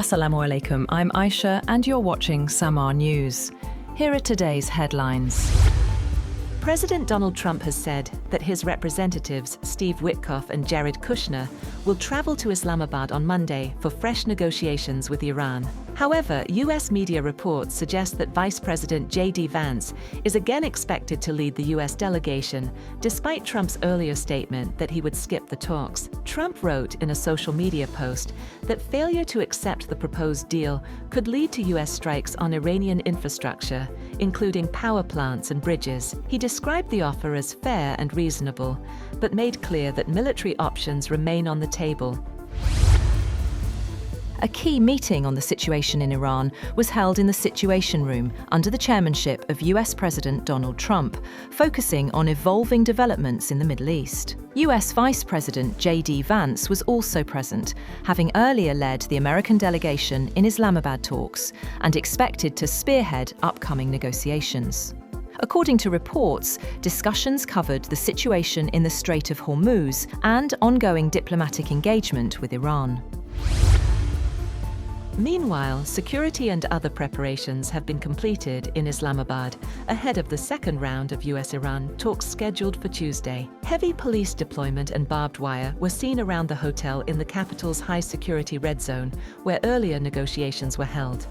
Assalamu alaikum, I'm Aisha and you're watching Samaa News. Here are today's headlines. President Donald Trump has said that his representatives, Steve Witkoff and Jared Kushner, will travel to Islamabad on Monday for fresh negotiations with Iran. However, US media reports suggest that Vice President JD Vance is again expected to lead the US delegation, despite Trump's earlier statement that he would skip the talks. Trump wrote in a social media post that failure to accept the proposed deal could lead to US strikes on Iranian infrastructure, including power plants and bridges. He described the offer as fair and reasonable, but made clear that military options remain on the table. A key meeting on the situation in Iran was held in the Situation Room under the chairmanship of US President Donald Trump, focusing on evolving developments in the Middle East. US Vice President JD Vance was also present, having earlier led the American delegation in Islamabad talks and expected to spearhead upcoming negotiations. According to reports, discussions covered the situation in the Strait of Hormuz and ongoing diplomatic engagement with Iran. Meanwhile, security and other preparations have been completed in Islamabad ahead of the second round of US-Iran talks scheduled for Tuesday. Heavy police deployment and barbed wire were seen around the hotel in the capital's high-security red zone, where earlier negotiations were held.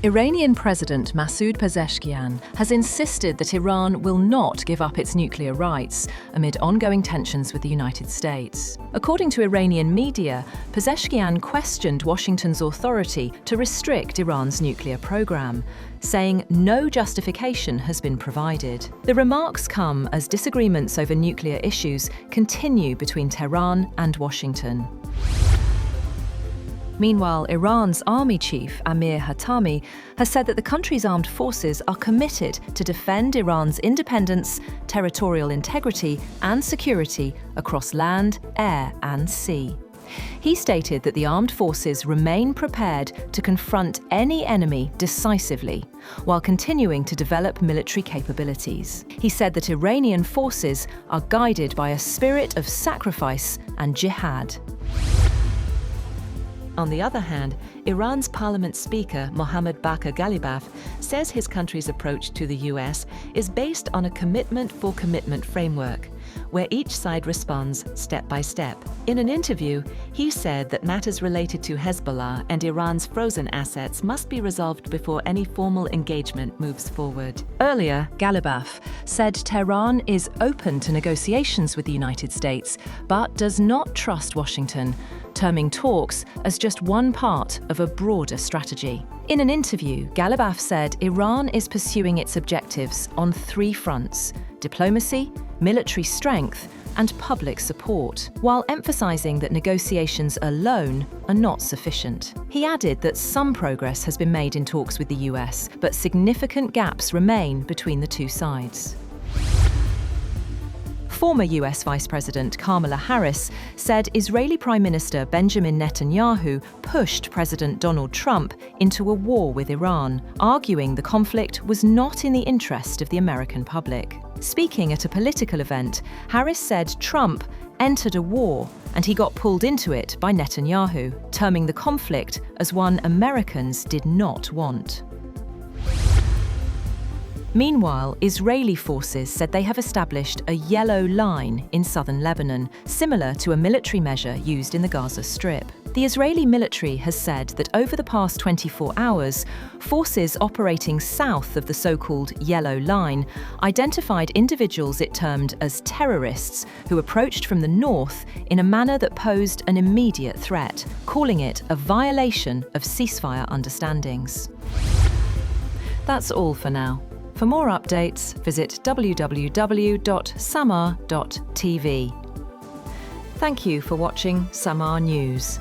Iranian President Masoud Pezeshkian has insisted that Iran will not give up its nuclear rights amid ongoing tensions with the United States. According to Iranian media, Pezeshkian questioned Washington's authority to restrict Iran's nuclear program, saying no justification has been provided. The remarks come as disagreements over nuclear issues continue between Tehran and Washington. Meanwhile, Iran's army chief, Amir Hatami, has said that the country's armed forces are committed to defend Iran's independence, territorial integrity, and security across land, air, and sea. He stated that the armed forces remain prepared to confront any enemy decisively, while continuing to develop military capabilities. He said that Iranian forces are guided by a spirit of sacrifice and jihad. On the other hand, Iran's parliament speaker, Mohammad Baqer Ghalibaf, says his country's approach to the US is based on a commitment-for-commitment framework, where each side responds step by step. In an interview, he said that matters related to Hezbollah and Iran's frozen assets must be resolved before any formal engagement moves forward. Earlier, Ghalibaf said Tehran is open to negotiations with the United States, but does not trust Washington, terming talks as just one part of a broader strategy. In an interview, Ghalibaf said Iran is pursuing its objectives on three fronts: diplomacy, military strength, and public support, while emphasizing that negotiations alone are not sufficient. He added that some progress has been made in talks with the US, but significant gaps remain between the two sides. Former US Vice President Kamala Harris said Israeli Prime Minister Benjamin Netanyahu pushed President Donald Trump into a war with Iran, arguing the conflict was not in the interest of the American public. Speaking at a political event, Harris said Trump entered a war and he got pulled into it by Netanyahu, terming the conflict as one Americans did not want. Meanwhile, Israeli forces said they have established a yellow line in southern Lebanon, similar to a military measure used in the Gaza Strip. The Israeli military has said that over the past 24 hours, forces operating south of the so-called yellow line identified individuals it termed as terrorists who approached from the north in a manner that posed an immediate threat, calling it a violation of ceasefire understandings. That's all for now. For more updates, visit www.samaa.tv. Thank you for watching Samaa News.